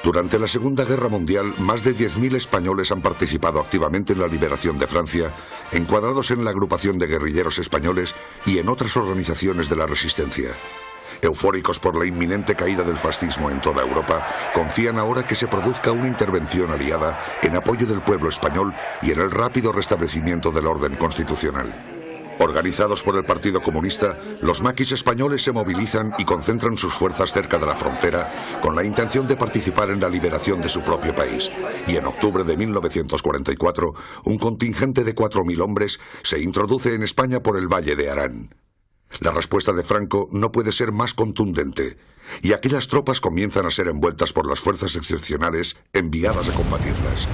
Durante la Segunda Guerra Mundial, más de 10.000 españoles han participado activamente en la liberación de Francia, encuadrados en la agrupación de guerrilleros españoles y en otras organizaciones de la resistencia. Eufóricos por la inminente caída del fascismo en toda Europa, confían ahora que se produzca una intervención aliada en apoyo del pueblo español y en el rápido restablecimiento del orden constitucional. Organizados por el Partido Comunista, los maquis españoles se movilizan y concentran sus fuerzas cerca de la frontera con la intención de participar en la liberación de su propio país. Y en octubre de 1944, un contingente de 4.000 hombres se introduce en España por el Valle de Arán. La respuesta de Franco no puede ser más contundente, y aquellas tropas comienzan a ser envueltas por las fuerzas excepcionales enviadas a combatirlas.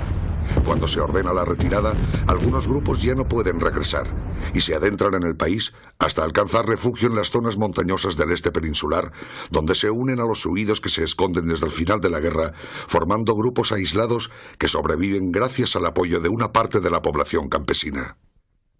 Cuando se ordena la retirada, algunos grupos ya no pueden regresar y se adentran en el país hasta alcanzar refugio en las zonas montañosas del este peninsular, donde se unen a los huidos que se esconden desde el final de la guerra, formando grupos aislados que sobreviven gracias al apoyo de una parte de la población campesina.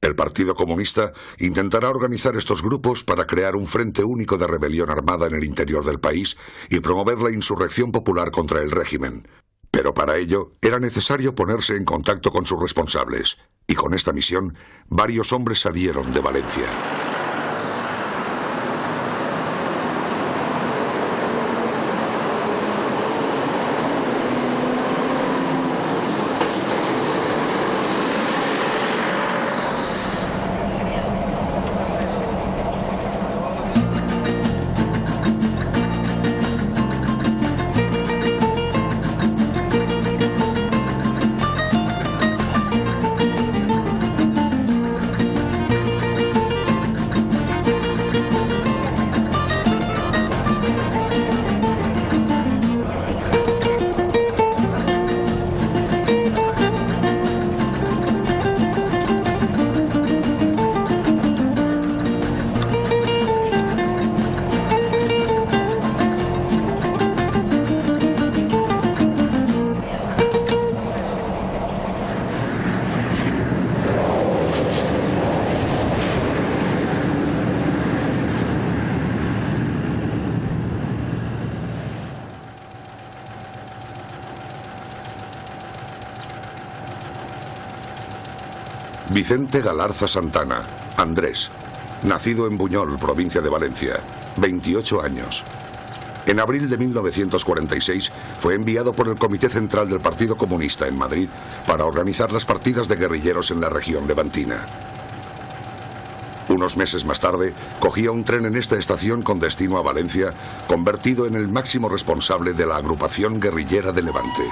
El Partido Comunista intentará organizar estos grupos para crear un frente único de rebelión armada en el interior del país y promover la insurrección popular contra el régimen. Pero para ello era necesario ponerse en contacto con sus responsables, y con esta misión varios hombres salieron de Valencia. Vicente Galarza Santana, Andrés, nacido en Buñol, provincia de Valencia, 28 años. En abril de 1946 fue enviado por el Comité Central del Partido Comunista en Madrid para organizar las partidas de guerrilleros en la región levantina. Unos meses más tarde, cogía un tren en esta estación con destino a Valencia, convertido en el máximo responsable de la agrupación guerrillera de Levante.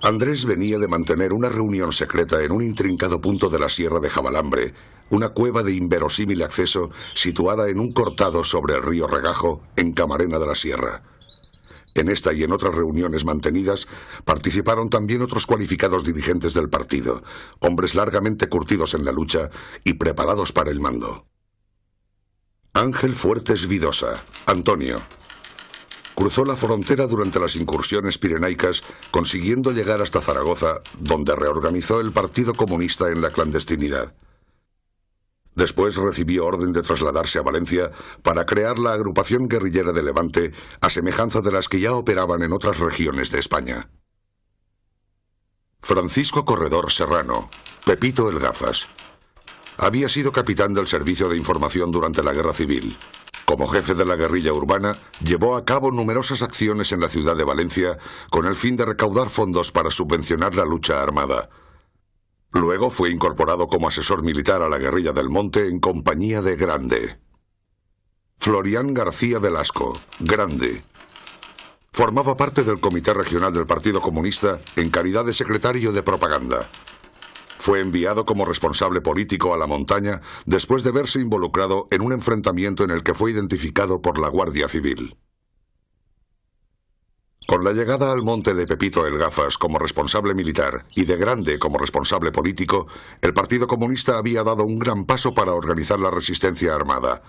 Andrés venía de mantener una reunión secreta en un intrincado punto de la Sierra de Jabalambre, una cueva de inverosímil acceso situada en un cortado sobre el río Regajo, en Camarena de la Sierra. En esta y en otras reuniones mantenidas participaron también otros cualificados dirigentes del partido, hombres largamente curtidos en la lucha y preparados para el mando. Ángel Fuertes Vidosa, Antonio. Cruzó la frontera durante las incursiones pirenaicas, consiguiendo llegar hasta Zaragoza, donde reorganizó el Partido Comunista en la clandestinidad. Después recibió orden de trasladarse a Valencia para crear la agrupación guerrillera de Levante, a semejanza de las que ya operaban en otras regiones de España. Francisco Corredor Serrano, Pepito el Gafas. Había sido capitán del Servicio de Información durante la Guerra Civil. Como jefe de la guerrilla urbana, llevó a cabo numerosas acciones en la ciudad de Valencia con el fin de recaudar fondos para subvencionar la lucha armada. Luego fue incorporado como asesor militar a la guerrilla del Monte en compañía de Grande. Florián García Velasco, Grande. Formaba parte del Comité Regional del Partido Comunista en calidad de secretario de propaganda. Fue enviado como responsable político a la montaña después de verse involucrado en un enfrentamiento en el que fue identificado por la Guardia Civil. Con la llegada al monte de Pepito el Gafas como responsable militar y de Grande como responsable político, el Partido Comunista había dado un gran paso para organizar la resistencia armada,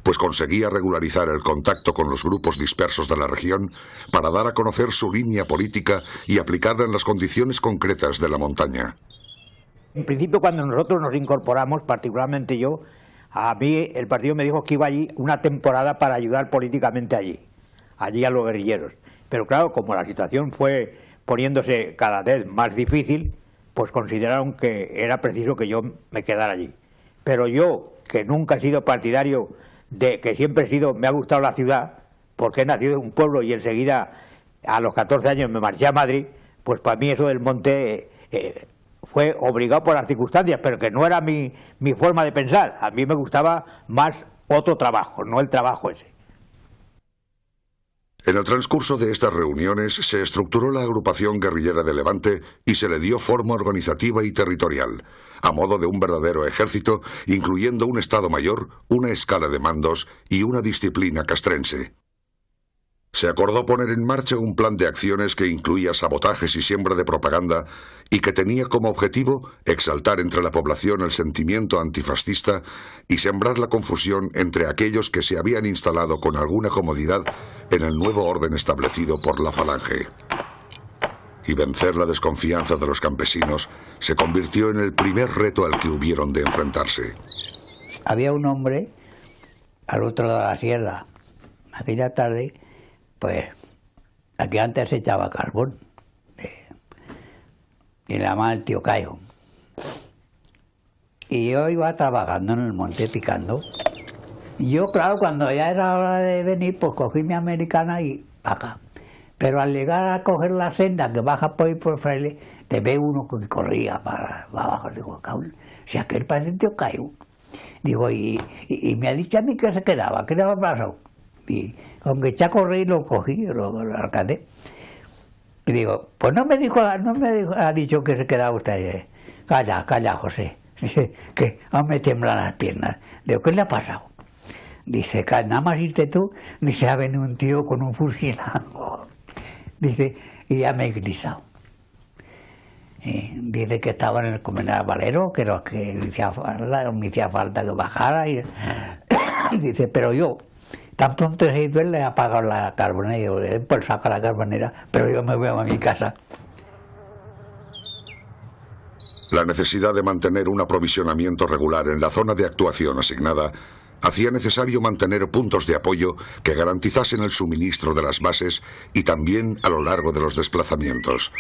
pues conseguía regularizar el contacto con los grupos dispersos de la región para dar a conocer su línea política y aplicarla en las condiciones concretas de la montaña. En principio, cuando nosotros nos incorporamos, particularmente yo, a mí el partido me dijo que iba allí una temporada para ayudar políticamente allí, allí a los guerrilleros. Pero claro, como la situación fue poniéndose cada vez más difícil, pues consideraron que era preciso que yo me quedara allí. Pero yo, que nunca he sido partidario de, que siempre he sido, me ha gustado la ciudad, porque he nacido en un pueblo y enseguida a los 14 años me marché a Madrid, pues para mí eso del monte fue obligado por las circunstancias, pero que no era mi forma de pensar. A mí me gustaba más otro trabajo, no el trabajo ese. En el transcurso de estas reuniones se estructuró la agrupación guerrillera de Levante y se le dio forma organizativa y territorial, a modo de un verdadero ejército, incluyendo un Estado Mayor, una escala de mandos y una disciplina castrense. Se acordó poner en marcha un plan de acciones que incluía sabotajes y siembra de propaganda y que tenía como objetivo exaltar entre la población el sentimiento antifascista y sembrar la confusión entre aquellos que se habían instalado con alguna comodidad en el nuevo orden establecido por la Falange. Y vencer la desconfianza de los campesinos se convirtió en el primer reto al que hubieron de enfrentarse. Había un hombre al otro lado de la sierra, aquella tarde, pues aquí antes se echaba carbón y le llamaban el tío Cayo. Y yo iba trabajando en el monte picando. Y yo, claro, cuando ya era hora de venir, pues cogí mi americana y acá. Pero al llegar a coger la senda que baja por ahí por Fraile, te ve uno que corría para abajo. Digo, cabrón, si aquel parece el tío Cayo. Digo, y me ha dicho a mí que se quedaba, ¿qué le había pasado? Y aunque eché a correr, lo cogí, lo alcancé. Y digo, pues no me ha dicho que se quedaba usted. Calla, José. Dice, que aún me tiemblan las piernas. Digo, ¿qué le ha pasado? Dice, nada más irte tú, dice, ha venido un tío con un fusil. Dice, y ya me he grisado. Dice que estaba en el Comenal Valero, que me hacía falta que bajara. Y dice, pero yo, tan pronto se ha ido él, le ha apagado la carbonera. Y yo, pues saca la carbonera, pero yo me voy a mi casa. La necesidad de mantener un aprovisionamiento regular en la zona de actuación asignada hacía necesario mantener puntos de apoyo que garantizasen el suministro de las bases y también a lo largo de los desplazamientos.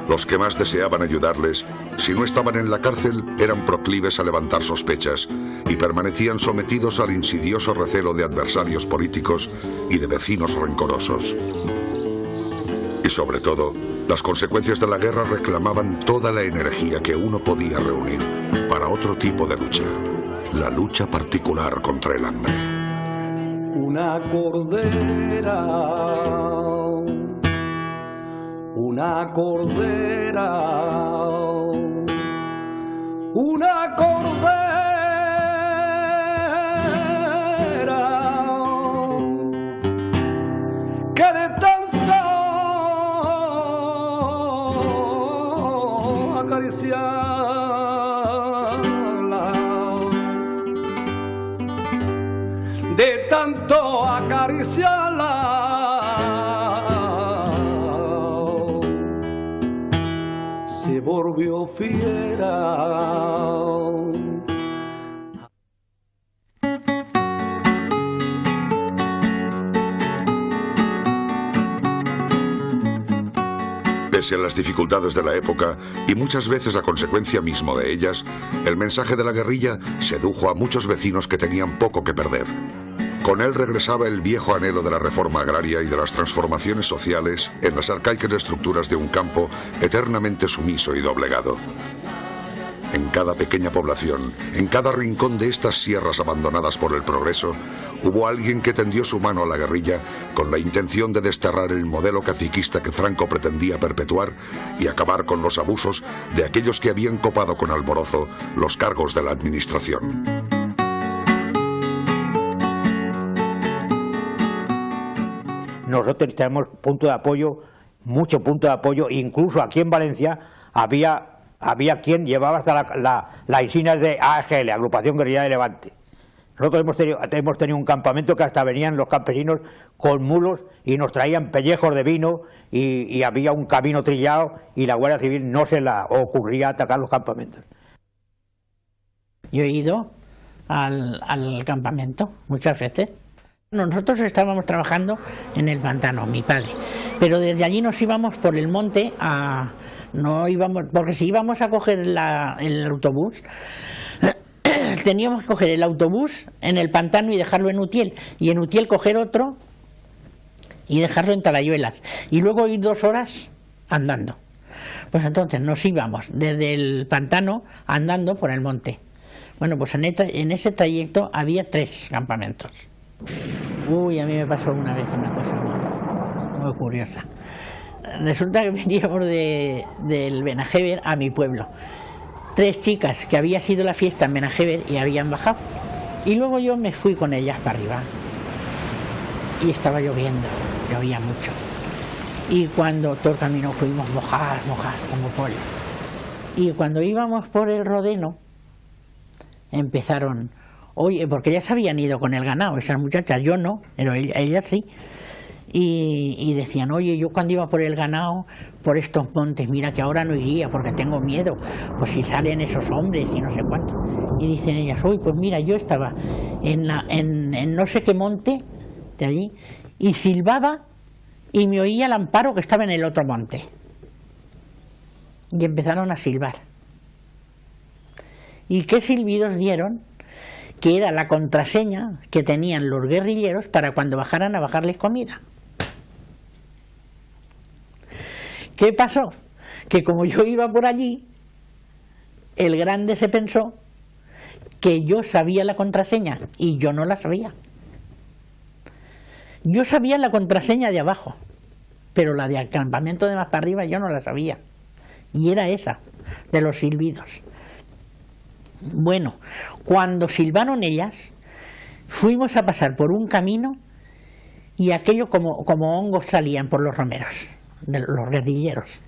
Los que más deseaban ayudarles, si no estaban en la cárcel, eran proclives a levantar sospechas y permanecían sometidos al insidioso recelo de adversarios políticos y de vecinos rencorosos. Y sobre todo, las consecuencias de la guerra reclamaban toda la energía que uno podía reunir para otro tipo de lucha, la lucha particular contra el hambre. Una cordera, una cordera, una cordera que de tanto acariciarla, de tanto acariciarla, se volvió fiera. Pese a las dificultades de la época, y muchas veces a consecuencia mismo de ellas, el mensaje de la guerrilla sedujo a muchos vecinos que tenían poco que perder. Con él regresaba el viejo anhelo de la reforma agraria y de las transformaciones sociales en las arcaicas estructuras de un campo eternamente sumiso y doblegado. En cada pequeña población, en cada rincón de estas sierras abandonadas por el progreso, hubo alguien que tendió su mano a la guerrilla con la intención de desterrar el modelo caciquista que Franco pretendía perpetuar y acabar con los abusos de aquellos que habían copado con alborozo los cargos de la administración. Nosotros tenemos punto de apoyo, mucho punto de apoyo, incluso aquí en Valencia había quien llevaba hasta la insignia de AGL, Agrupación Guerrillera de Levante. Nosotros hemos tenido un campamento que hasta venían los campesinos con mulos y nos traían pellejos de vino y había un camino trillado y la Guardia Civil no se la ocurría atacar los campamentos. Yo he ido al campamento, muchas veces. Nosotros estábamos trabajando en el pantano, mi padre, pero desde allí nos íbamos por el monte no íbamos, porque si íbamos a coger el autobús, teníamos que coger el autobús en el pantano y dejarlo en Utiel, y en Utiel coger otro y dejarlo en Talayuelas, y luego ir 2 horas andando. Pues entonces nos íbamos desde el pantano andando por el monte. Bueno, pues en ese trayecto había 3 campamentos. Uy, a mí me pasó una vez una cosa muy curiosa. Resulta que veníamos del Benajever a mi pueblo. 3 chicas que había sido la fiesta en Benajever y habían bajado. Y luego yo me fui con ellas para arriba. Y estaba lloviendo, llovía mucho. Y cuando todo el camino fuimos mojadas como pollo. Y cuando íbamos por el Rodeno, empezaron... Oye, porque ellas habían ido con el ganado, esas muchachas, yo no, pero ellas sí. Y decían, oye, yo cuando iba por el ganado, por estos montes, mira que ahora no iría porque tengo miedo, pues si salen esos hombres y no sé cuánto. Y dicen ellas, uy, pues mira, yo estaba en no sé qué monte de allí y silbaba y me oía el Amparo que estaba en el otro monte. Y empezaron a silbar. ¿Y qué silbidos dieron? Que era la contraseña que tenían los guerrilleros para cuando bajaran a bajarles comida. ¿Qué pasó? Que como yo iba por allí, el grande se pensó que yo sabía la contraseña y yo no la sabía. Yo sabía la contraseña de abajo, pero la de campamento de más para arriba yo no la sabía. Y era esa, de los silbidos. Bueno, cuando silbaron ellas, fuimos a pasar por un camino y aquello como hongos salían por los romeros, de los guerrilleros.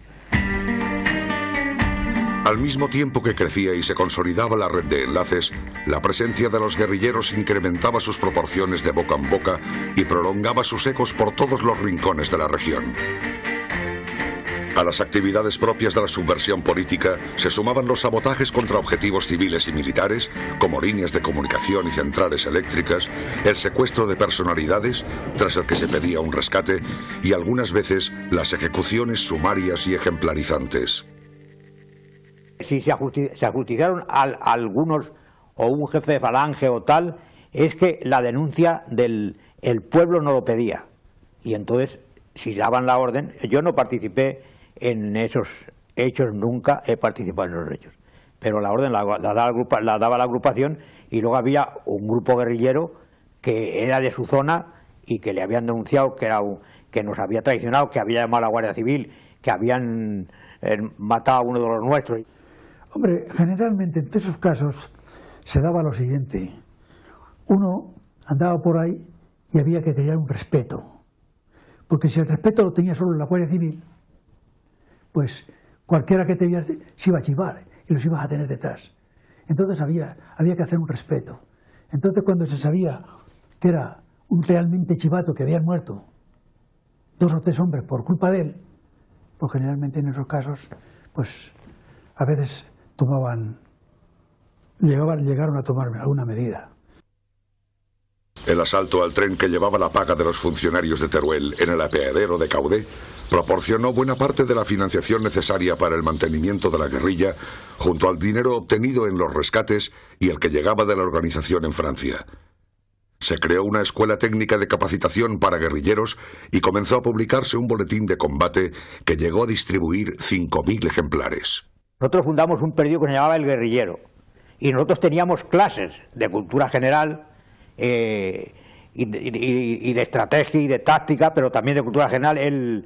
Al mismo tiempo que crecía y se consolidaba la red de enlaces, la presencia de los guerrilleros incrementaba sus proporciones de boca en boca y prolongaba sus ecos por todos los rincones de la región. A las actividades propias de la subversión política se sumaban los sabotajes contra objetivos civiles y militares, como líneas de comunicación y centrales eléctricas, el secuestro de personalidades, tras el que se pedía un rescate, y algunas veces las ejecuciones sumarias y ejemplarizantes. Si se ajusticiaron algunos o un jefe de falange o tal, es que la denuncia del pueblo no lo pedía. Y entonces, si daban la orden, yo no participé en esos hechos, nunca he participado en esos hechos, pero la orden la daba la agrupación, y luego había un grupo guerrillero que era de su zona y que le habían denunciado que nos había traicionado, que había llamado a la Guardia Civil, que habían matado a uno de los nuestros. Hombre, generalmente en todos esos casos se daba lo siguiente: uno andaba por ahí y había que crear un respeto, porque si el respeto lo tenía solo la Guardia Civil, pues cualquiera que te viera se iba a chivar y los ibas a tener detrás. Entonces había que hacer un respeto. Entonces, cuando se sabía que era un realmente chivato, que habían muerto 2 o 3 hombres por culpa de él, pues generalmente en esos casos, pues a veces llegaron a tomar alguna medida. El asalto al tren que llevaba la paga de los funcionarios de Teruel en el apeadero de Caudé proporcionó buena parte de la financiación necesaria para el mantenimiento de la guerrilla, junto al dinero obtenido en los rescates y el que llegaba de la organización en Francia. Se creó una escuela técnica de capacitación para guerrilleros y comenzó a publicarse un boletín de combate que llegó a distribuir 5.000 ejemplares. Nosotros fundamos un periódico que se llamaba El Guerrillero, y nosotros teníamos clases de cultura general y de estrategia y de táctica, pero también de cultura general. El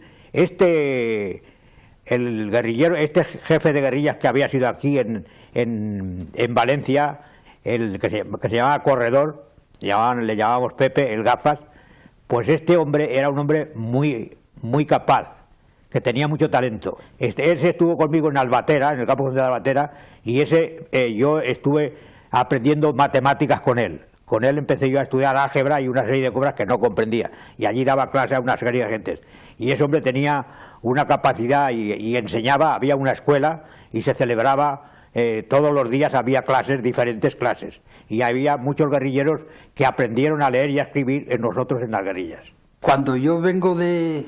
guerrillero, este jefe de guerrillas que había sido aquí en Valencia, el que se llamaba Corredor, le llamábamos Pepe, el Gafas, pues este hombre era un hombre muy capaz, que tenía mucho talento. Ese estuvo conmigo en Albatera, en el campo de Albatera, y yo estuve aprendiendo matemáticas con él. Con él empecé yo a estudiar álgebra y una serie de cosas que no comprendía, y allí daba clase a una serie de gentes. Y ese hombre tenía una capacidad y enseñaba, había una escuela y se celebraba todos los días había clases, diferentes clases, y había muchos guerrilleros que aprendieron a leer y a escribir en nosotros en las guerrillas. Cuando yo vengo de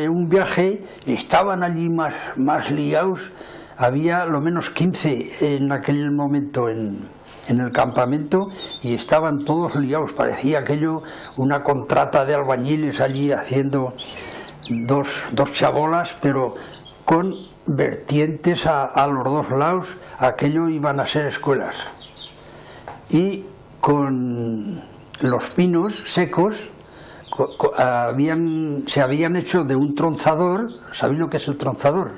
un viaje, estaban allí más liados, había lo menos 15 en aquel momento en el campamento y estaban todos liados, parecía aquello una contrata de albañiles allí haciendo dos chabolas, pero con vertientes a los dos lados, aquello iban a ser escuelas. Y con los pinos secos se habían hecho de un tronzador. ¿Sabéis lo que es el tronzador?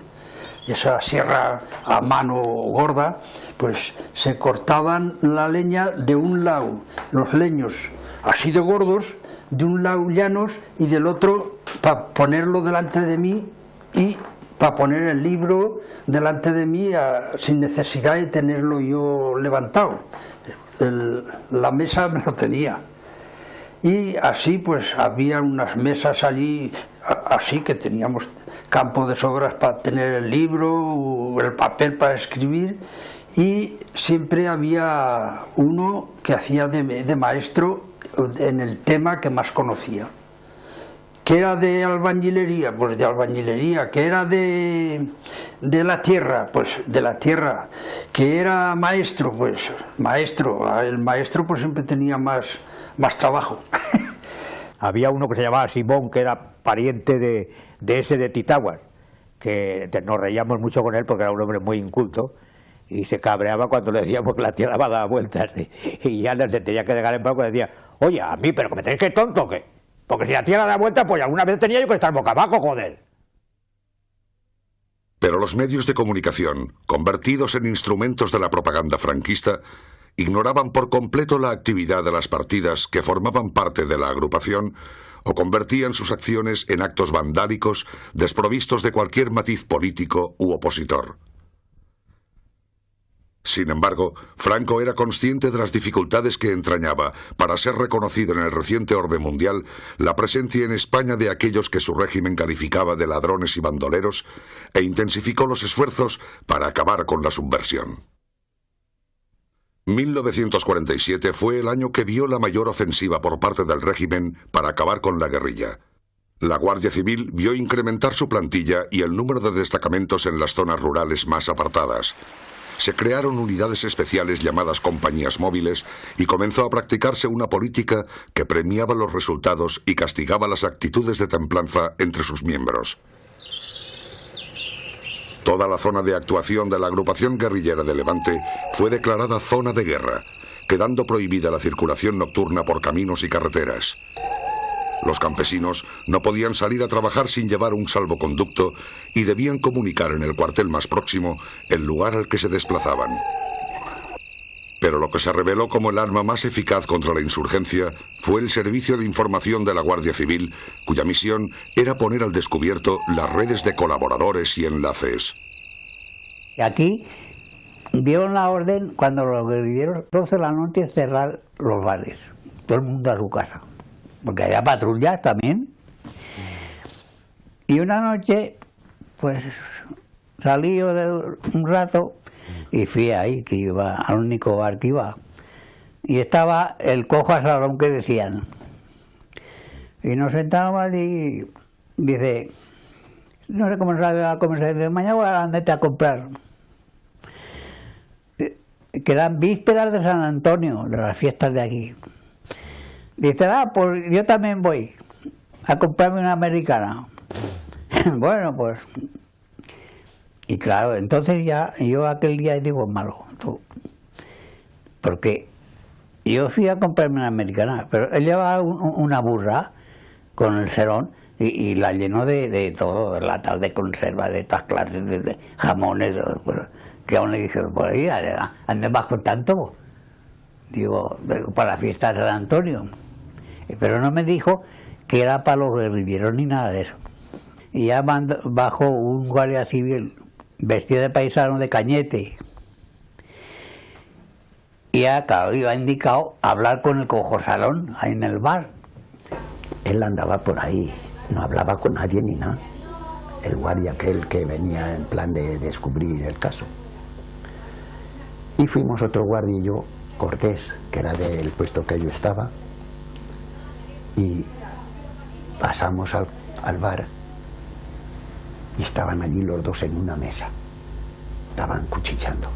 Esa sierra a mano gorda, pues se cortaban la leña de un lado, los leños así de gordos, de un lado llanos y del otro para ponerlo delante de mí y para poner el libro delante de mí sin necesidad de tenerlo yo levantado. La mesa me lo tenía. Y así pues había unas mesas allí, así que teníamos campo de sobras para tener el libro, el papel para escribir, y siempre había uno que hacía de maestro en el tema que más conocía. ¿Que era de albañilería? Pues de albañilería. ¿Que era de la tierra? Pues de la tierra. ¿Que era maestro? Pues maestro. El maestro pues siempre tenía más trabajo. Había uno que se llamaba Simón, que era pariente de ese de Titaguas, que nos reíamos mucho con él porque era un hombre muy inculto y se cabreaba cuando le decíamos que la tierra va a dar vueltas y ya se tenía que dejar en paz porque decía, oye, a mí, pero que me tenéis que tonto o qué, porque si la tierra da vueltas, pues alguna vez tenía yo que estar boca abajo, joder. Pero los medios de comunicación, convertidos en instrumentos de la propaganda franquista, ignoraban por completo la actividad de las partidas que formaban parte de la agrupación o convertían sus acciones en actos vandálicos desprovistos de cualquier matiz político u opositor. Sin embargo, Franco era consciente de las dificultades que entrañaba, para ser reconocido en el reciente orden mundial, la presencia en España de aquellos que su régimen calificaba de ladrones y bandoleros, e intensificó los esfuerzos para acabar con la subversión. 1947 fue el año que vio la mayor ofensiva por parte del régimen para acabar con la guerrilla. La Guardia Civil vio incrementar su plantilla y el número de destacamentos en las zonas rurales más apartadas. Se crearon unidades especiales llamadas compañías móviles y comenzó a practicarse una política que premiaba los resultados y castigaba las actitudes de templanza entre sus miembros. Toda la zona de actuación de la agrupación guerrillera de Levante fue declarada zona de guerra, quedando prohibida la circulación nocturna por caminos y carreteras. Los campesinos no podían salir a trabajar sin llevar un salvoconducto y debían comunicar en el cuartel más próximo el lugar al que se desplazaban. Pero lo que se reveló como el arma más eficaz contra la insurgencia fue el Servicio de Información de la Guardia Civil, cuya misión era poner al descubierto las redes de colaboradores y enlaces. Aquí dieron la orden, cuando los guerrilleros, 12 de la noche, cerrar los bares, todo el mundo a su casa, porque había patrullas también. Y una noche, pues salí yo de un rato y fui ahí, que iba al único bar que iba, y estaba el cojo a salón que decían, y nos sentábamos allí, dice, no sé cómo se va a comer, de mañana voy a andarte a comprar, que eran vísperas de San Antonio, de las fiestas de aquí. Dice, pues yo también voy a comprarme una americana. Bueno, pues. Y claro, entonces ya yo aquel día digo, malo, porque yo fui a comprarme una americana, pero él llevaba una burra con el serón y la llenó de todo, latas de conserva, de estas clases, de jamones, que aún le dije, por ahí, ¿ande vas con tanto? Digo, para la fiesta de San Antonio. Pero no me dijo que era para los guerrilleros ni nada de eso. Y ya bajó un guardia civil vestido de paisano de Cañete. Y ya, claro, iba indicado hablar con el cojo salón, ahí en el bar. Él andaba por ahí, no hablaba con nadie ni nada. El guardia aquel que venía en plan de descubrir el caso. Y fuimos otro guardia y yo, Cortés, que era del puesto que yo estaba, y pasamos al bar y estaban allí los dos en una mesa, estaban cuchicheando.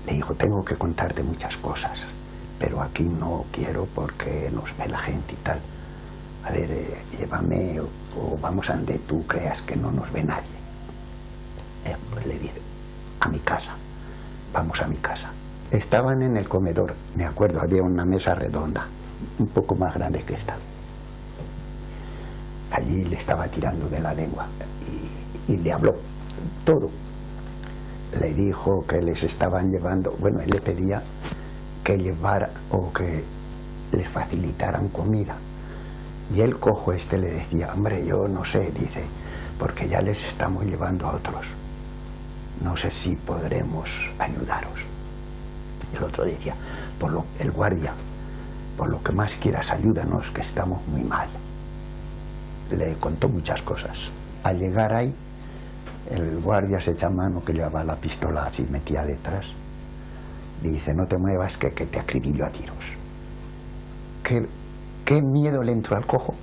Le dijo, tengo que contarte muchas cosas, pero aquí no quiero porque nos ve la gente y tal. A ver, llévame o vamos a donde tú creas que no nos ve nadie. Pues le dije, a mi casa, vamos a mi casa. Estaban en el comedor, me acuerdo, había una mesa redonda, un poco más grande que esta. Allí le estaba tirando de la lengua y le habló todo. Le dijo que les estaban llevando, bueno, él le pedía que llevara o que les facilitaran comida. Y el cojo este le decía, hombre, yo no sé, dice, porque ya les estamos llevando a otros. No sé si podremos ayudaros. Y el otro decía, el guardia, por lo que más quieras, ayúdanos, que estamos muy mal. Le contó muchas cosas. Al llegar ahí, el guardia se echa mano, que llevaba la pistola así metida detrás. Le dice, no te muevas, que te acribillo a tiros. ¿Qué miedo le entró al cojo?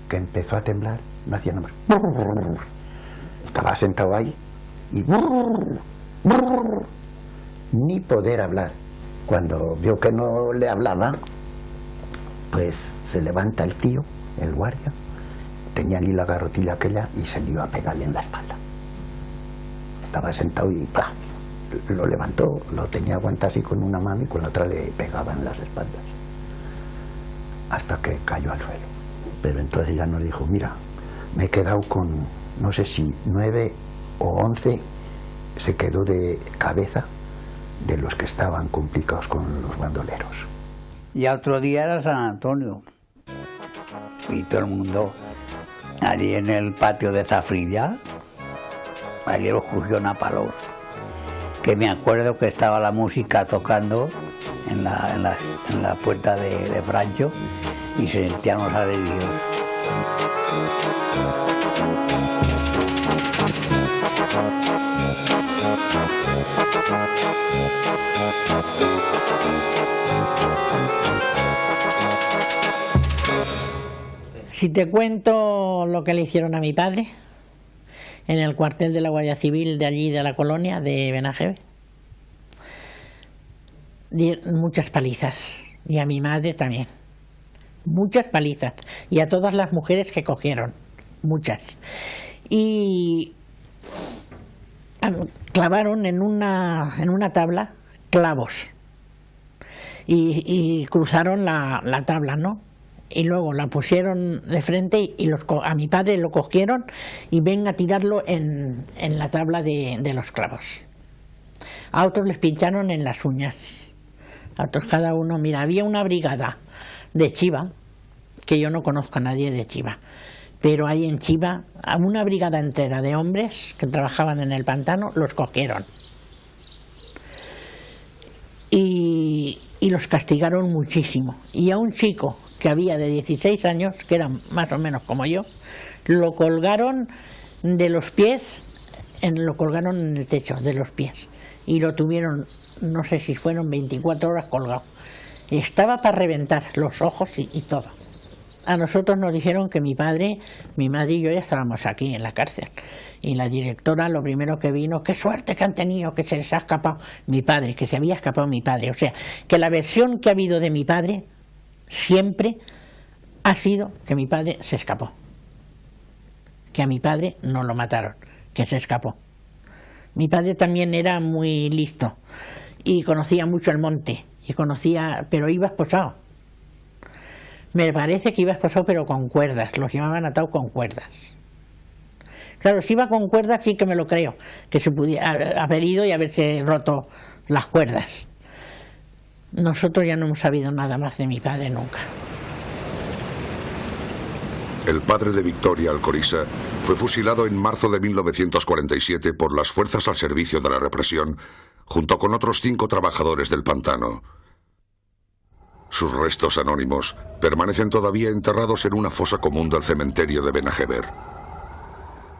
Que empezó a temblar, no hacía nada más. Estaba sentado ahí y ni poder hablar. Cuando vio que no le hablaba, pues se levanta el tío, el guardia, tenía allí la garrotilla aquella y se le iba a pegarle en la espalda. Estaba sentado y ¡plah! Lo levantó, lo tenía aguantado así con una mano y con la otra le pegaba en las espaldas, hasta que cayó al suelo. Pero entonces ya nos dijo, mira, me he quedado con, no sé si 9 o 11, se quedó de cabeza de los que estaban complicados con los bandoleros. Y otro día era San Antonio, y todo el mundo allí en el patio de Zafrilla, allí los cogió una paloma, que me acuerdo que estaba la música tocando en la puerta de Francho y se sentían los alaridos. Si te cuento lo que le hicieron a mi padre en el cuartel de la Guardia Civil de allí, de la colonia de Benajeve, muchas palizas, y a mi madre también, muchas palizas, y a todas las mujeres que cogieron, muchas, y clavaron en una tabla clavos y cruzaron la tabla, ¿no? Y luego la pusieron de frente y a mi padre lo cogieron y ven a tirarlo en la tabla de los clavos. A otros les pincharon en las uñas, a otros cada uno. Mira, había una brigada de Chiva, que yo no conozco a nadie de Chiva, pero ahí en Chiva, a una brigada entera de hombres que trabajaban en el pantano, los cogieron. Y los castigaron muchísimo. Y a un chico que había de 16 años, que era más o menos como yo, lo colgaron de los pies, lo colgaron en el techo de los pies. Y lo tuvieron, no sé si fueron 24 horas colgado. Estaba para reventar los ojos y todo. A nosotros nos dijeron que mi madre y yo ya estábamos aquí en la cárcel. Y la directora lo primero que vino, qué suerte que han tenido, que se les ha escapado mi padre, que se había escapado mi padre. O sea, que la versión que ha habido de mi padre siempre ha sido que mi padre se escapó. Que a mi padre no lo mataron, que se escapó. Mi padre también era muy listo y conocía mucho el monte, pero iba esposado. Me parece que iba esposado pero con cuerdas, los llevaban atados con cuerdas. Claro, si iba con cuerdas sí que me lo creo, que se pudiera haber ido y haberse roto las cuerdas. Nosotros ya no hemos sabido nada más de mi padre nunca. El padre de Victoria Alcoriza fue fusilado en marzo de 1947 por las fuerzas al servicio de la represión, junto con otros 5 trabajadores del pantano. Sus restos anónimos permanecen todavía enterrados en una fosa común del cementerio de Benajever.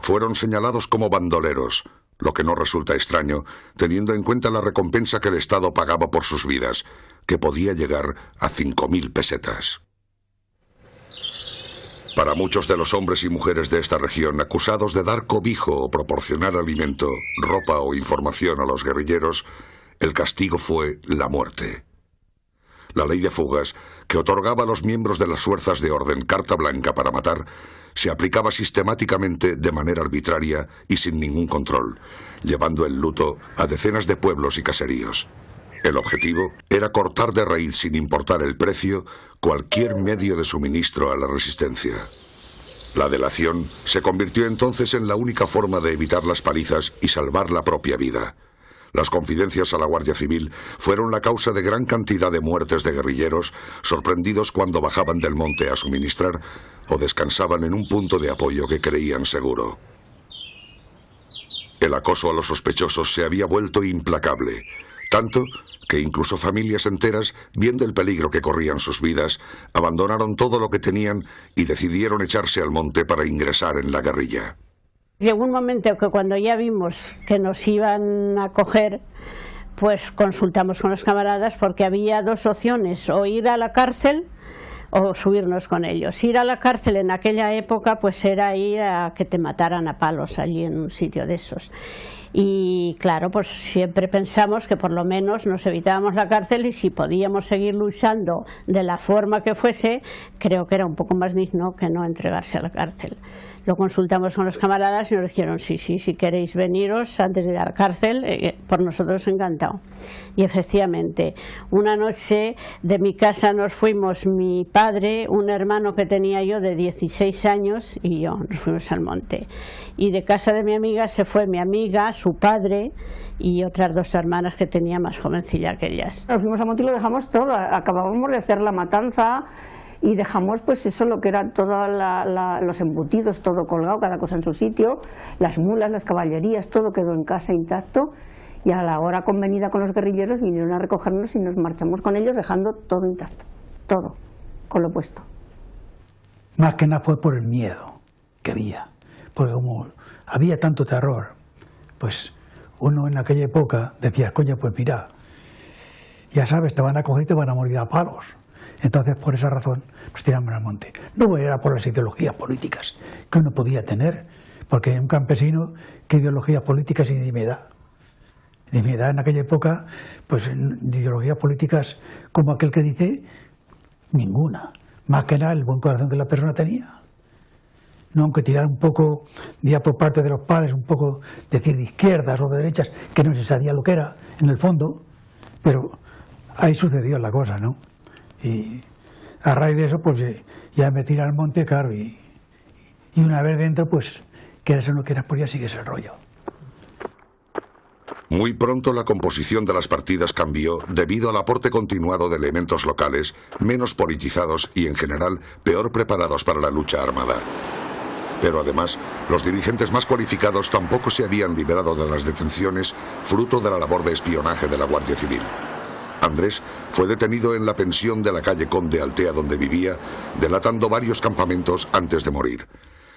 Fueron señalados como bandoleros, lo que no resulta extraño teniendo en cuenta la recompensa que el Estado pagaba por sus vidas, que podía llegar a 5.000 pesetas. Para muchos de los hombres y mujeres de esta región acusados de dar cobijo o proporcionar alimento, ropa o información a los guerrilleros, el castigo fue la muerte. La ley de fugas, que otorgaba a los miembros de las fuerzas de orden carta blanca para matar, se aplicaba sistemáticamente de manera arbitraria y sin ningún control, llevando el luto a decenas de pueblos y caseríos. El objetivo era cortar de raíz, sin importar el precio, cualquier medio de suministro a la resistencia. La delación se convirtió entonces en la única forma de evitar las palizas y salvar la propia vida. Las confidencias a la Guardia Civil fueron la causa de gran cantidad de muertes de guerrilleros, sorprendidos cuando bajaban del monte a suministrar o descansaban en un punto de apoyo que creían seguro. El acoso a los sospechosos se había vuelto implacable, tanto que incluso familias enteras, viendo el peligro que corrían sus vidas, abandonaron todo lo que tenían y decidieron echarse al monte para ingresar en la guerrilla. Llegó un momento que cuando ya vimos que nos iban a coger, pues consultamos con los camaradas porque había dos opciones, o ir a la cárcel o subirnos con ellos. Ir a la cárcel en aquella época pues era ir a que te mataran a palos allí en un sitio de esos. Y claro, pues siempre pensamos que por lo menos nos evitábamos la cárcel y si podíamos seguir luchando de la forma que fuese, creo que era un poco más digno que no entregarse a la cárcel. Lo consultamos con los camaradas y nos dijeron sí, si queréis veniros antes de ir a la cárcel, por nosotros encantado. Y efectivamente, una noche de mi casa nos fuimos mi padre, un hermano que tenía yo de 16 años y yo, nos fuimos al monte. Y de casa de mi amiga se fue mi amiga, su padre y otras dos hermanas que tenía más jovencilla que ellas. Nos fuimos al monte y lo dejamos todo, acabábamos de hacer la matanza. Y dejamos pues eso, lo que eran todos los embutidos, todo colgado, cada cosa en su sitio, las mulas, las caballerías, todo quedó en casa intacto y a la hora convenida con los guerrilleros vinieron a recogernos y nos marchamos con ellos dejando todo intacto, todo, con lo puesto. Más que nada fue por el miedo que había, porque como había tanto terror, pues uno en aquella época decía, coño, pues mira, ya sabes, te van a coger y te van a morir a palos. Entonces, por esa razón, pues tiramos al monte. No era por las ideologías políticas que uno podía tener, porque un campesino, ¿qué ideologías políticas y de mi edad? De mi edad en aquella época, pues de ideologías políticas como aquel que dice, ninguna. Más que nada el buen corazón que la persona tenía. No, aunque tirar un poco, ya por parte de los padres, un poco, decir de izquierdas o de derechas, que no se sabía lo que era, en el fondo, pero ahí sucedió la cosa, ¿no? Y a raíz de eso, pues ya me tiré al monte, claro, y una vez dentro, pues, quieras o no quieras, pues ya sigues el rollo. Muy pronto la composición de las partidas cambió debido al aporte continuado de elementos locales, menos politizados y, en general, peor preparados para la lucha armada. Pero además, los dirigentes más cualificados tampoco se habían liberado de las detenciones, fruto de la labor de espionaje de la Guardia Civil. Andrés fue detenido en la pensión de la calle Conde Altea donde vivía, delatando varios campamentos antes de morir.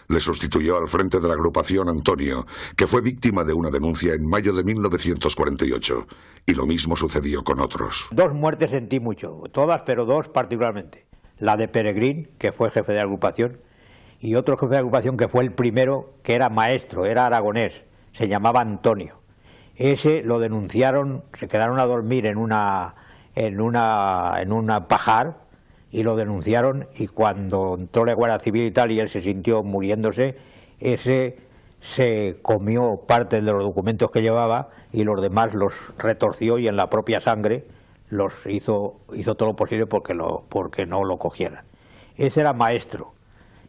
Le sustituyó al frente de la agrupación Antonio, que fue víctima de una denuncia en mayo de 1948, y lo mismo sucedió con otros. Dos muertes sentí mucho, todas, pero dos particularmente. La de Peregrín, que fue jefe de agrupación, y otro jefe de agrupación que fue el primero, que era maestro, era aragonés, se llamaba Antonio. Ese lo denunciaron, se quedaron a dormir en una pajar y lo denunciaron, y cuando entró la Guardia Civil y tal y él se sintió muriéndose, ese se comió parte de los documentos que llevaba y los demás los retorció y en la propia sangre los hizo todo lo posible porque no lo cogieran. Ese era maestro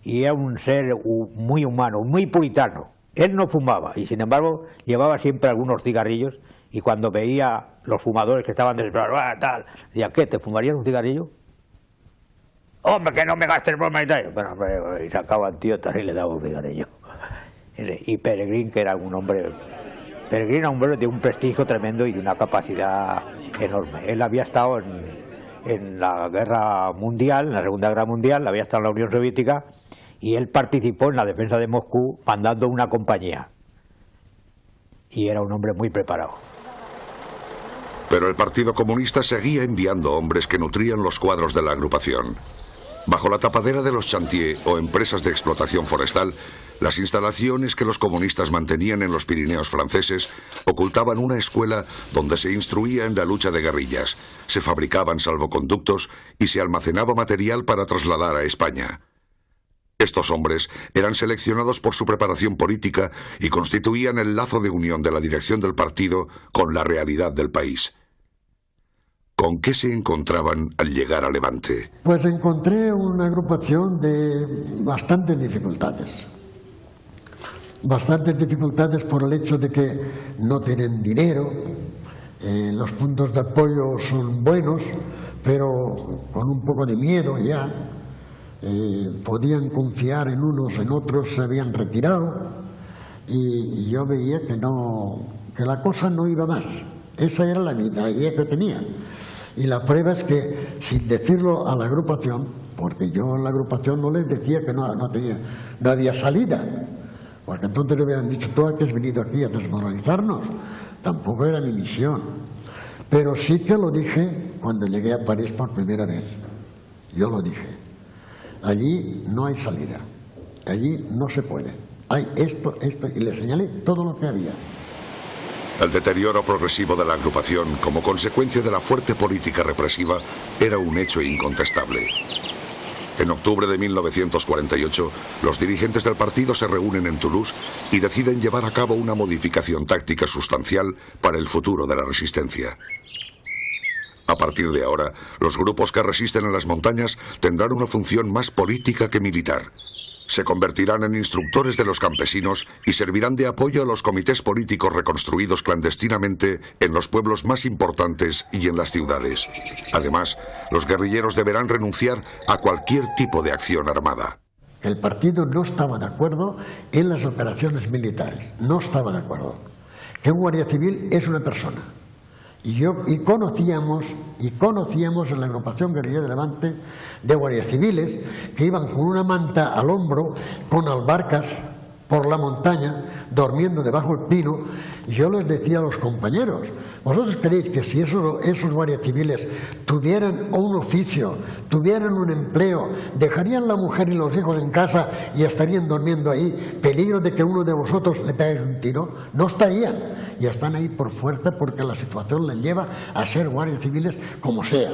y era un ser muy humano, muy puritano. Él no fumaba y sin embargo llevaba siempre algunos cigarrillos, y cuando veía los fumadores que estaban desesperados, tal, decía, ¿qué? ¿Te fumarías un cigarrillo? Hombre, que no me gastes broma y tal. Bueno, y sacaban tío y le daba un cigarrillo. Y Peregrín, que era un hombre, Peregrín era un hombre de un prestigio tremendo y de una capacidad enorme. Él había estado en la guerra mundial, en la Segunda Guerra Mundial, había estado en la Unión Soviética, y él participó en la defensa de Moscú mandando una compañía. y era un hombre muy preparado. Pero el Partido Comunista seguía enviando hombres que nutrían los cuadros de la agrupación. Bajo la tapadera de los chantiers o empresas de explotación forestal, las instalaciones que los comunistas mantenían en los Pirineos franceses ocultaban una escuela donde se instruía en la lucha de guerrillas, se fabricaban salvoconductos y se almacenaba material para trasladar a España. Estos hombres eran seleccionados por su preparación política y constituían el lazo de unión de la dirección del partido con la realidad del país. ¿Con qué se encontraban al llegar a Levante? Pues encontré una agrupación de bastantes dificultades. Bastantes dificultades por el hecho de que no tienen dinero, los puntos de apoyo son buenos, pero con un poco de miedo ya. Podían confiar en unos, en otros se habían retirado y yo veía que la cosa no iba más. Esa era la idea que tenía. Y la prueba es que, sin decirlo a la agrupación, porque yo en la agrupación no les decía que no había salida, porque entonces le hubieran dicho, tú que has venido aquí a desmoralizarnos, tampoco era mi misión. Pero sí que lo dije cuando llegué a París por primera vez. Yo lo dije. Allí no hay salida, allí no se puede. Hay esto, y le señalé todo lo que había. El deterioro progresivo de la agrupación, como consecuencia de la fuerte política represiva, era un hecho incontestable. En octubre de 1948, los dirigentes del partido se reúnen en Toulouse y deciden llevar a cabo una modificación táctica sustancial para el futuro de la resistencia. A partir de ahora, los grupos que resisten en las montañas tendrán una función más política que militar. Se convertirán en instructores de los campesinos y servirán de apoyo a los comités políticos reconstruidos clandestinamente en los pueblos más importantes y en las ciudades. Además, los guerrilleros deberán renunciar a cualquier tipo de acción armada. El partido no estaba de acuerdo en las operaciones militares, no estaba de acuerdo. Que un guardia civil es una persona. Y conocíamos en la agrupación guerrillera de Levante de guardias civiles que iban con una manta al hombro, con albarcas por la montaña, durmiendo debajo del pino, y yo les decía a los compañeros, ¿vosotros creéis que si esos guardias civiles tuvieran un oficio, tuvieran un empleo, dejarían la mujer y los hijos en casa y estarían durmiendo ahí, peligro de que uno de vosotros le pegue un tiro? No estarían, y están ahí por fuerza porque la situación les lleva a ser guardias civiles como sea.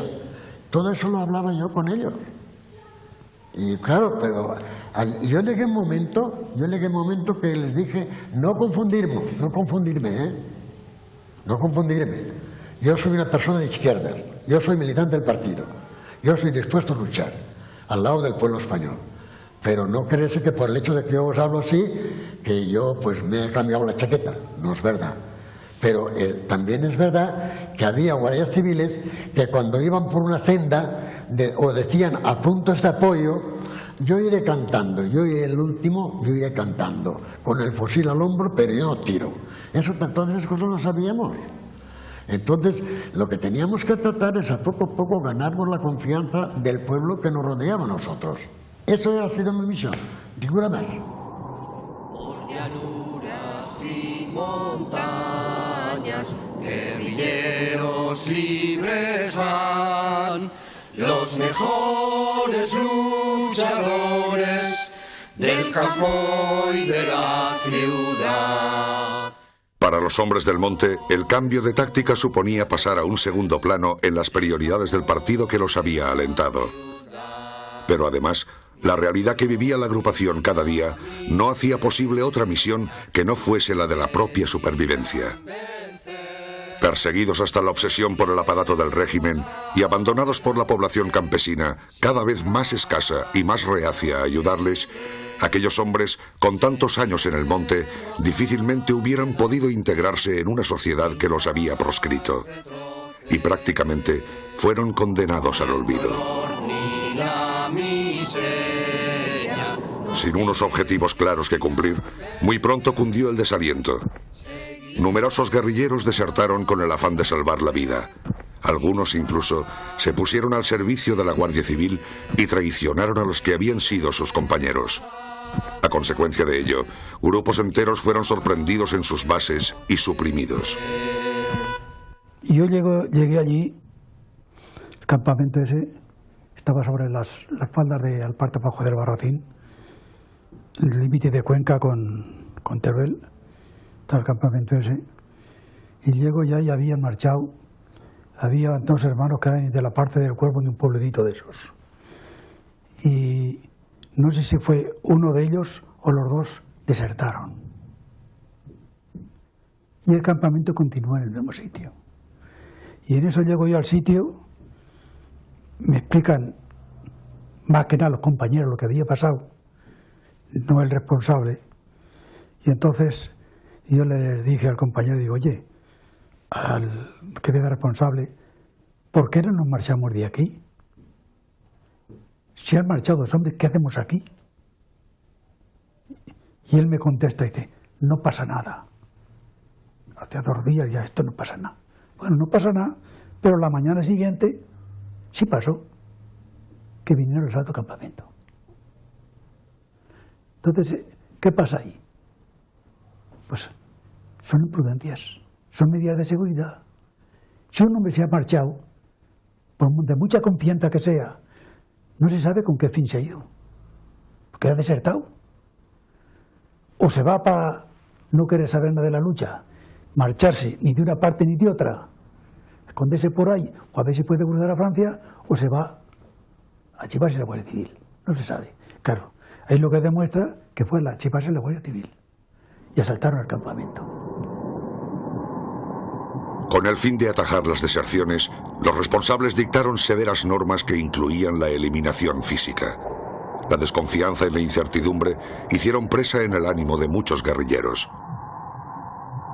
Todo eso lo hablaba yo con ellos. Y claro, pero yo llegué a un momento que les dije, no confundirme, no confundirme. Yo soy una persona de izquierda, yo soy militante del partido, yo estoy dispuesto a luchar al lado del pueblo español. Pero no creerse que por el hecho de que yo os hablo así, que yo pues me he cambiado la chaqueta, no es verdad. Pero también es verdad que había guardias civiles que cuando iban por una senda o decían a puntos de apoyo, yo iré cantando, yo iré el último, yo iré cantando, con el fusil al hombro, pero yo no tiro. Todas esas cosas lo sabíamos. Entonces, lo que teníamos que tratar es a poco a poco ganarnos la confianza del pueblo que nos rodeaba a nosotros. Eso ha sido mi misión, ninguna más. Por llanuras y montañas, guerrilleros libres van, los mejores luchadores del campo y de la ciudad. Para los hombres del monte, el cambio de táctica suponía pasar a un segundo plano en las prioridades del partido que los había alentado. Pero además, la realidad que vivía la agrupación cada día no hacía posible otra misión que no fuese la de la propia supervivencia. Perseguidos hasta la obsesión por el aparato del régimen y abandonados por la población campesina, cada vez más escasa y más reacia a ayudarles, aquellos hombres, con tantos años en el monte, difícilmente hubieran podido integrarse en una sociedad que los había proscrito. Y prácticamente fueron condenados al olvido. Sin unos objetivos claros que cumplir, muy pronto cundió el desaliento. Numerosos guerrilleros desertaron con el afán de salvar la vida. Algunos incluso se pusieron al servicio de la Guardia Civil y traicionaron a los que habían sido sus compañeros. A consecuencia de ello, grupos enteros fueron sorprendidos en sus bases y suprimidos. Y yo llegué allí, el campamento ese estaba sobre las faldas de Alparta Bajo del Barracín, el límite de Cuenca con Teruel, estaba el campamento ese, y llego ya y habían marchado, había 2 hermanos que eran de la parte del cuerpo de un pueblecito de esos. Y no sé si fue uno de ellos o los 2 desertaron. Y el campamento continuó en el mismo sitio. Y en eso llego yo al sitio, me explican más que nada los compañeros lo que había pasado, no el responsable. Y entonces yo le dije al compañero, digo, oye, al que era responsable, ¿por qué no nos marchamos de aquí? Si han marchado 2 hombres, ¿qué hacemos aquí? Y él me contesta y dice, no pasa nada. Hace 2 días ya esto no pasa nada. Bueno, no pasa nada, pero la mañana siguiente sí pasó, que vinieron al Alto Campamento. Entonces, ¿qué pasa ahí? Pues son imprudencias, son medidas de seguridad. Si un hombre se ha marchado, por de mucha confianza que sea, no se sabe con qué fin se ha ido, porque ha desertado. O se va para no querer saber nada de la lucha, marcharse ni de una parte ni de otra, esconderse por ahí, o a ver si puede cruzar a Francia, o se va a chivarse la Guardia Civil. No se sabe. Claro, ahí lo que demuestra que fue la chivarse la Guardia Civil y asaltaron el campamento. Con el fin de atajar las deserciones, los responsables dictaron severas normas que incluían la eliminación física. La desconfianza y la incertidumbre hicieron presa en el ánimo de muchos guerrilleros.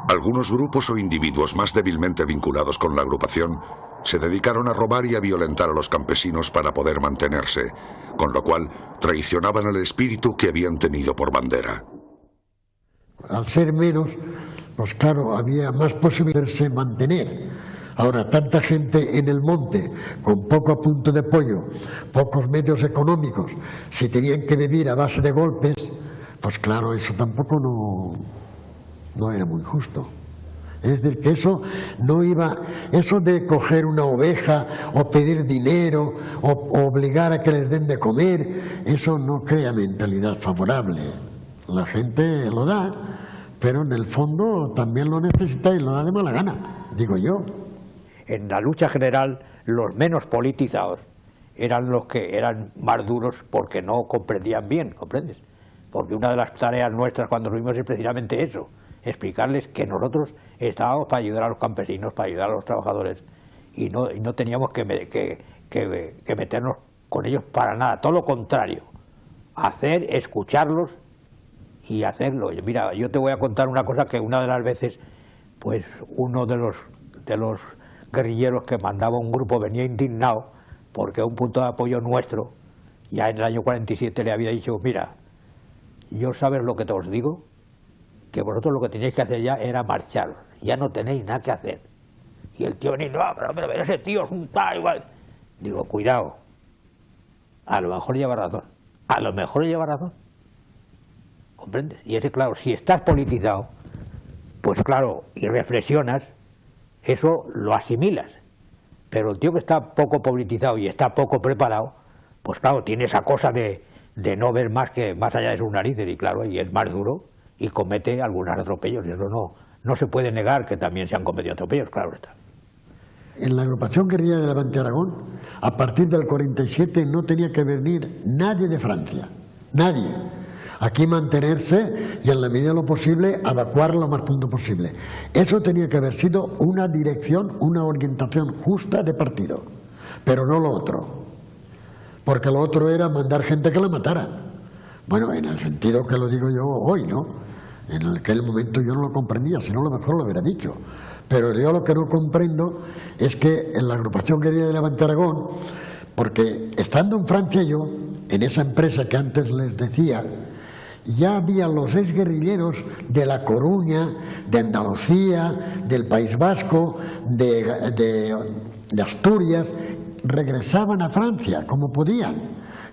Algunos grupos o individuos más débilmente vinculados con la agrupación se dedicaron a robar y a violentar a los campesinos para poder mantenerse, con lo cual traicionaban el espíritu que habían tenido por bandera. Al ser menos, pues claro, había más posibilidades de mantener. Ahora, tanta gente en el monte, con poco punto de apoyo, pocos medios económicos, si tenían que vivir a base de golpes, pues claro, eso tampoco no era muy justo. Es decir, que eso no iba, eso de coger una oveja o pedir dinero o obligar a que les den de comer, eso no crea mentalidad favorable. La gente lo da, pero en el fondo también lo necesita y lo da de mala gana, digo yo. En la lucha general, los menos politizados eran los que eran más duros porque no comprendían bien, ¿comprendes? Porque una de las tareas nuestras cuando fuimos es precisamente eso, explicarles que nosotros estábamos para ayudar a los campesinos, para ayudar a los trabajadores, y no teníamos que meternos con ellos para nada, todo lo contrario, escucharlos y hacerlo. Mira, yo te voy a contar una cosa que una de las veces, pues uno de los guerrilleros que mandaba un grupo venía indignado porque un punto de apoyo nuestro, ya en el año 47 le había dicho, mira, yo sabes lo que te os digo, que vosotros lo que teníais que hacer ya era marcharos, ya no tenéis nada que hacer. Y el tío venía, no, pero ese tío es un tal igual. Digo, cuidado, a lo mejor lleva razón, a lo mejor lleva razón. ¿Comprendes? Y ese, claro, si estás politizado, pues claro, y reflexionas, eso lo asimilas. Pero el tío que está poco politizado y está poco preparado, pues claro, tiene esa cosa de no ver más allá de sus narices, y claro, y es más duro y comete algunos atropellos, y eso no se puede negar que también se han cometido atropellos, claro está. En la agrupación guerrilla de Levante Aragón, a partir del 47 no tenía que venir nadie de Francia, nadie. Aquí mantenerse y en la medida de lo posible evacuar lo más pronto posible. Eso tenía que haber sido una dirección, una orientación justa de partido, pero no lo otro, porque lo otro era mandar gente que la matara. Bueno, en el sentido que lo digo yo hoy, ¿no? En aquel momento yo no lo comprendía, si no a lo mejor lo hubiera dicho. Pero yo lo que no comprendo es que en la agrupación guerrilla de Levante Aragón, porque estando en Francia yo, en esa empresa que antes les decía, ya había los exguerrilleros de La Coruña, de Andalucía, del País Vasco, de Asturias, regresaban a Francia como podían.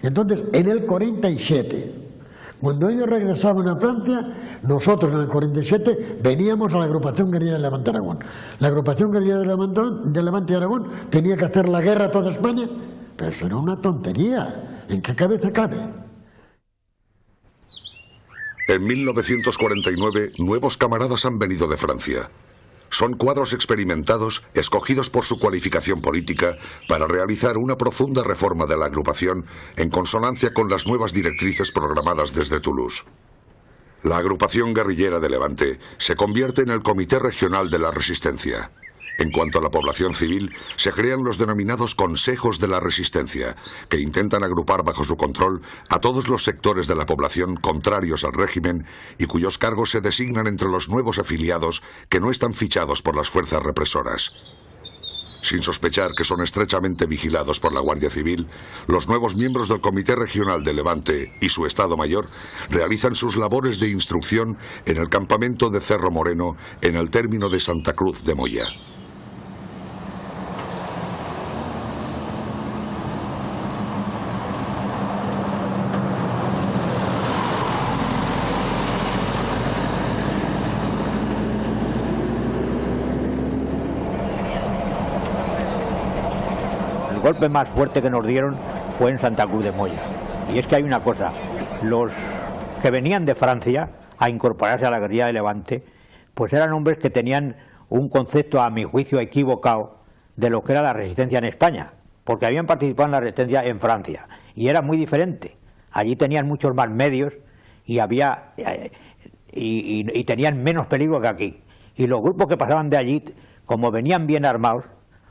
Y entonces, en el 47, Cuando ellos regresaban a Francia, nosotros en el 47 veníamos a la agrupación guerrilla de Levante Aragón. La agrupación guerrilla de Levante Aragón tenía que hacer la guerra a toda España, pero eso era una tontería. ¿En qué cabeza cabe? En 1949, nuevos camaradas han venido de Francia. Son cuadros experimentados, escogidos por su cualificación política, para realizar una profunda reforma de la agrupación en consonancia con las nuevas directrices programadas desde Toulouse. La agrupación guerrillera de Levante se convierte en el Comité Regional de la Resistencia. En cuanto a la población civil, se crean los denominados Consejos de la Resistencia, que intentan agrupar bajo su control a todos los sectores de la población contrarios al régimen y cuyos cargos se designan entre los nuevos afiliados que no están fichados por las fuerzas represoras. Sin sospechar que son estrechamente vigilados por la Guardia Civil, los nuevos miembros del Comité Regional de Levante y su Estado Mayor realizan sus labores de instrucción en el campamento de Cerro Moreno, en el término de Santa Cruz de Moya. El golpe más fuerte que nos dieron fue en Santa Cruz de Moya. Y es que hay una cosa, los que venían de Francia a incorporarse a la guerrilla de Levante, pues eran hombres que tenían un concepto, a mi juicio, equivocado de lo que era la resistencia en España, porque habían participado en la resistencia en Francia, y era muy diferente. Allí tenían muchos más medios y había y tenían menos peligro que aquí. Y los grupos que pasaban de allí, como venían bien armados,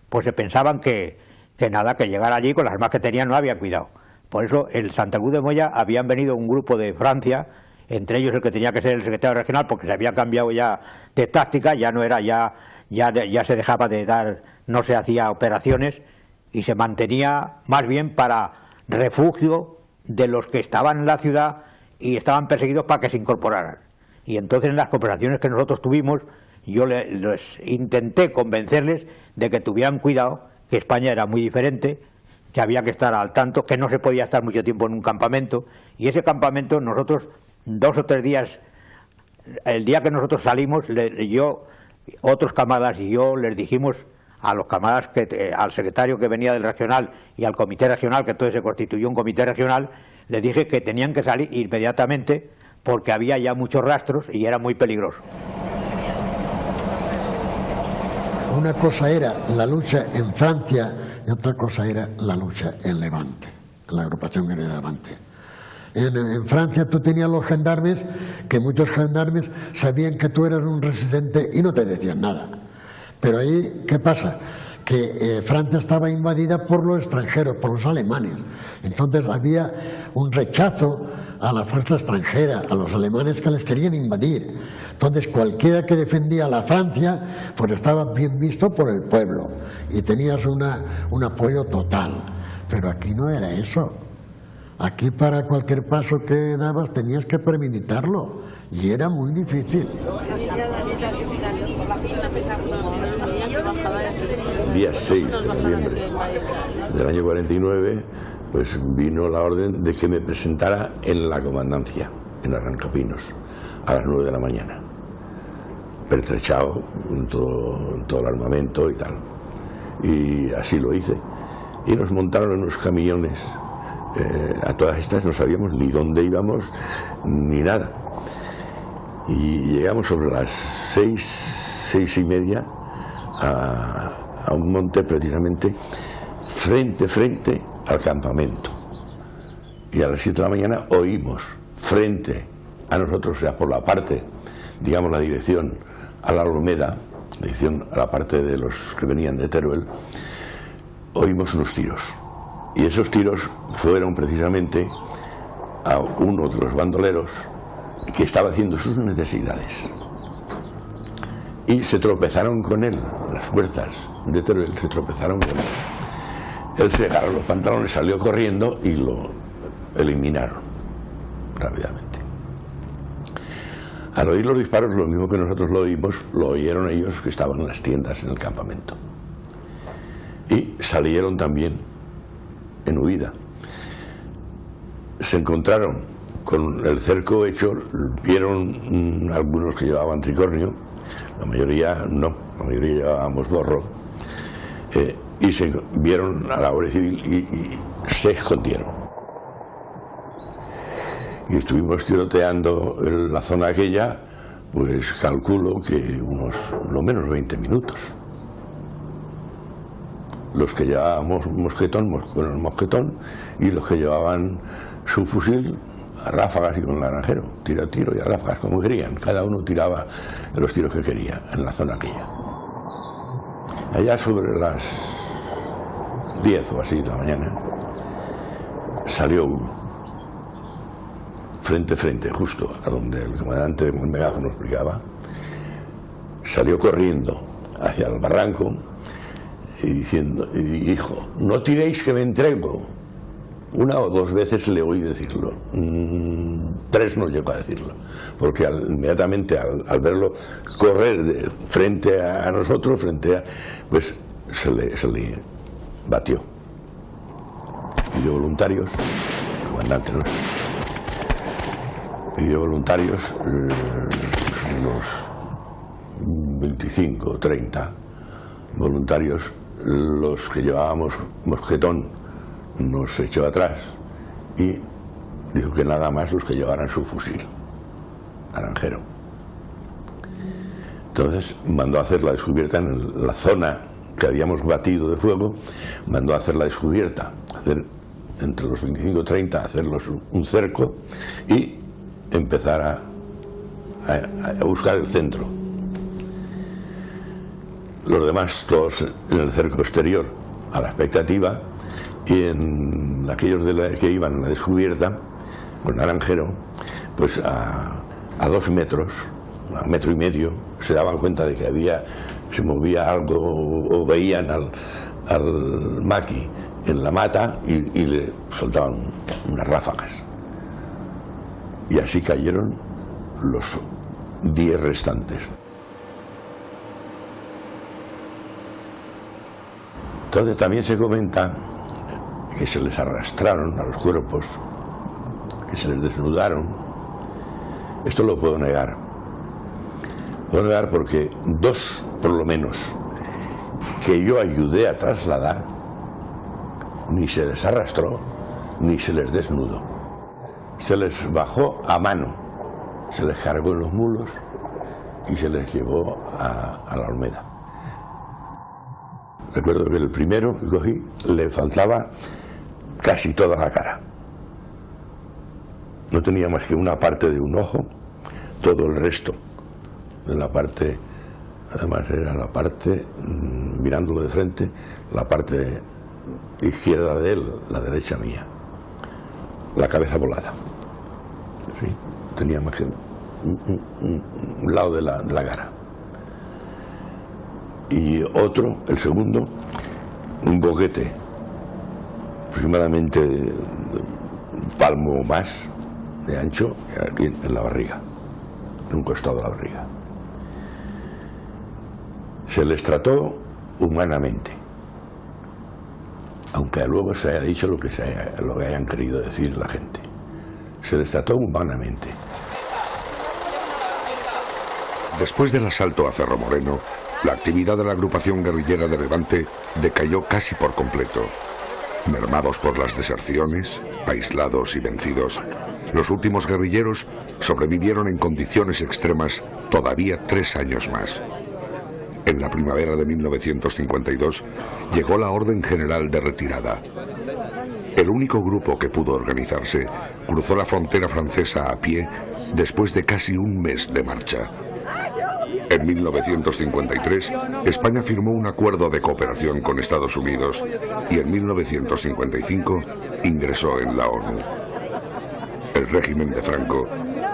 pues se pensaban que nada, que llegar allí con las armas que tenían no había cuidado. Por eso en Santa Cruz de Moya habían venido un grupo de Francia, entre ellos el que tenía que ser el secretario regional, porque se había cambiado ya de táctica, ya no era, ya se dejaba de dar, no se hacía operaciones y se mantenía más bien para refugio de los que estaban en la ciudad y estaban perseguidos para que se incorporaran. Y entonces en las conversaciones que nosotros tuvimos, yo les intenté convencerles de que tuvieran cuidado, que España era muy diferente, que había que estar al tanto, que no se podía estar mucho tiempo en un campamento, y ese campamento nosotros 2 o 3 días, el día que nosotros salimos, yo, otros camaradas y yo les dijimos a los camaradas, al secretario que venía del regional y al comité regional, que entonces se constituyó un comité regional, les dije que tenían que salir inmediatamente porque había ya muchos rastros y era muy peligroso. Una cosa era la lucha en Francia y otra cosa era la lucha en Levante, en la agrupación guerrilla de Levante. En Francia tú tenías los gendarmes, que muchos gendarmes sabían que tú eras un resistente y no te decían nada. Pero ahí, ¿qué pasa? Que Francia estaba invadida por los extranjeros, por los alemanes. Entonces había un rechazo a la fuerza extranjera, a los alemanes que les querían invadir. Entonces cualquiera que defendía a la Francia, pues estaba bien visto por el pueblo y tenías un apoyo total. Pero aquí no era eso. Aquí para cualquier paso que dabas tenías que premeditarlo y era muy difícil. Día 6 de noviembre del año 49, pues vino la orden de que me presentara en la comandancia, en Arrancapinos, a las 9 de la mañana, pertrechado en todo el armamento y tal. Y así lo hice. Y nos montaron en unos camiones. A todas estas no sabíamos ni dónde íbamos ni nada. Y llegamos sobre las 6 y media a un monte precisamente frente al campamento. Y a las 7 de la mañana oímos frente a nosotros, o sea, por la parte, digamos, la dirección a la Alameda, dirección a la parte de los que venían de Teruel, oímos unos tiros. Y esos tiros fueron precisamente a uno de los bandoleros que estaba haciendo sus necesidades. Y se tropezaron con él, las fuerzas de Teruel se tropezaron con él. Él se agarró los pantalones, salió corriendo y lo eliminaron rápidamente. Al oír los disparos, lo mismo que nosotros lo oímos, lo oyeron ellos que estaban en las tiendas en el campamento. Y salieron también en huida. Se encontraron con el cerco hecho, vieron algunos que llevaban tricornio, la mayoría no, la mayoría llevábamos gorro, y se vieron a la Guardia Civil y se escondieron. Y estuvimos tiroteando en la zona aquella, pues calculo que unos no menos 20 minutos. Los que llevábamos mosquetón con el mosquetón, y los que llevaban su fusil a ráfagas y con el naranjero, tiro a tiro y a ráfagas como querían. Cada uno tiraba los tiros que quería en la zona aquella. Allá sobre las 10 o así de la mañana salió uno, frente a frente, justo a donde el comandante de Montegajo nos explicaba. Salió corriendo hacia el barranco y dijo: no tiréis que me entrego. Una o dos veces le oí decirlo, 3 no llegó a decirlo, porque inmediatamente al verlo correr frente a nosotros, pues se le batió. Pidió voluntarios, el comandante nuestro, pidió voluntarios, unos 25 o 30 voluntarios. Los que llevábamos mosquetón nos echó atrás y dijo que nada más los que llevaran su fusil naranjero. Entonces mandó a hacer la descubierta en la zona que habíamos batido de fuego, mandó a hacer la descubierta, hacer entre los 25 y 30, hacerlos un cerco y empezar a buscar el centro. Los demás todos en el cerco exterior, a la expectativa, y en aquellos que iban a la descubierta, con naranjero, pues a 2 metros, a 1,5 metros, se daban cuenta de que se movía algo o veían al maqui en la mata y le soltaban unas ráfagas. Y así cayeron los 10 restantes. Entonces también se comenta que se les arrastraron a los cuerpos, que se les desnudaron. Esto lo puedo negar. Puedo negar porque 2, por lo menos, que yo ayudé a trasladar, ni se les arrastró, ni se les desnudó. Se les bajó a mano, se les cargó en los mulos y se les llevó a la Olmeda. Recuerdo que el primero que cogí le faltaba casi toda la cara. No tenía más que una parte de un ojo, todo el resto de la parte, además era la parte, mirándolo de frente, la parte izquierda de él, la derecha mía, la cabeza volada. ¿Sí? Tenía más que un lado de la cara. Y otro, el segundo, un boquete, aproximadamente un palmo o más de ancho, aquí en la barriga, en un costado de la barriga. Se les trató humanamente, aunque luego se haya dicho lo que hayan querido decir la gente. Se les trató humanamente. Después del asalto a Cerro Moreno, la actividad de la agrupación guerrillera de Levante decayó casi por completo. Mermados por las deserciones, aislados y vencidos, los últimos guerrilleros sobrevivieron en condiciones extremas todavía 3 años más. En la primavera de 1952 llegó la Orden General de Retirada. El único grupo que pudo organizarse cruzó la frontera francesa a pie después de casi un mes de marcha. En 1953, España firmó un acuerdo de cooperación con Estados Unidos y en 1955 ingresó en la ONU. El régimen de Franco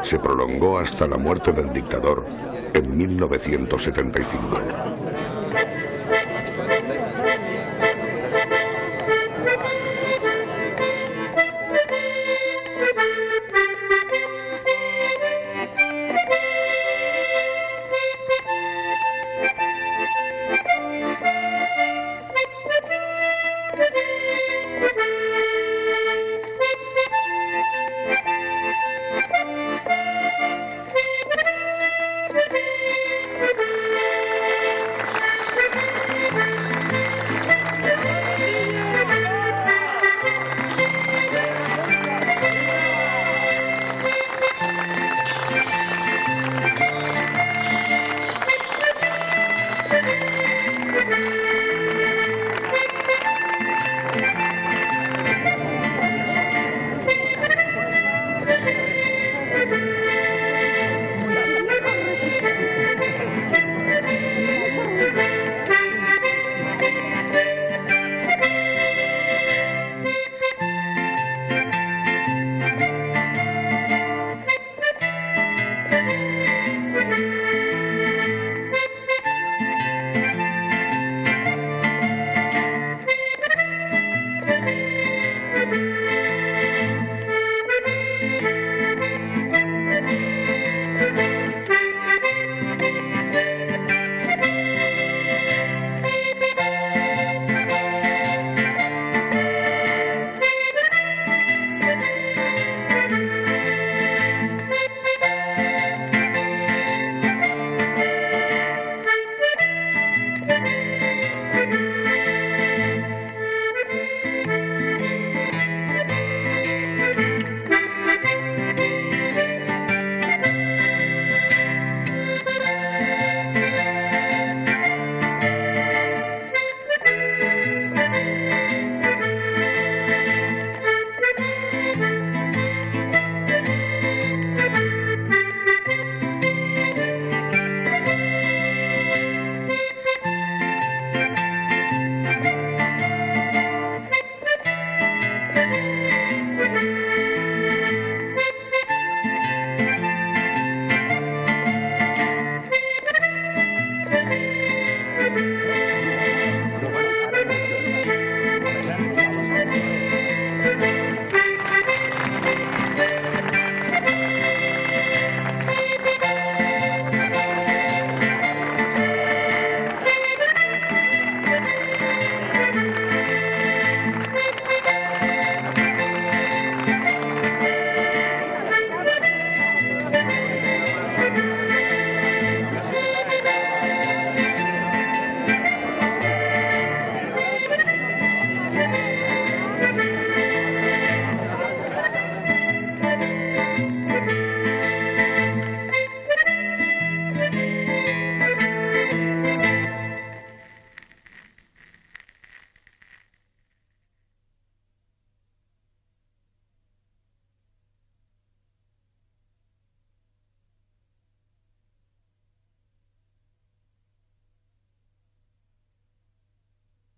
se prolongó hasta la muerte del dictador en 1975.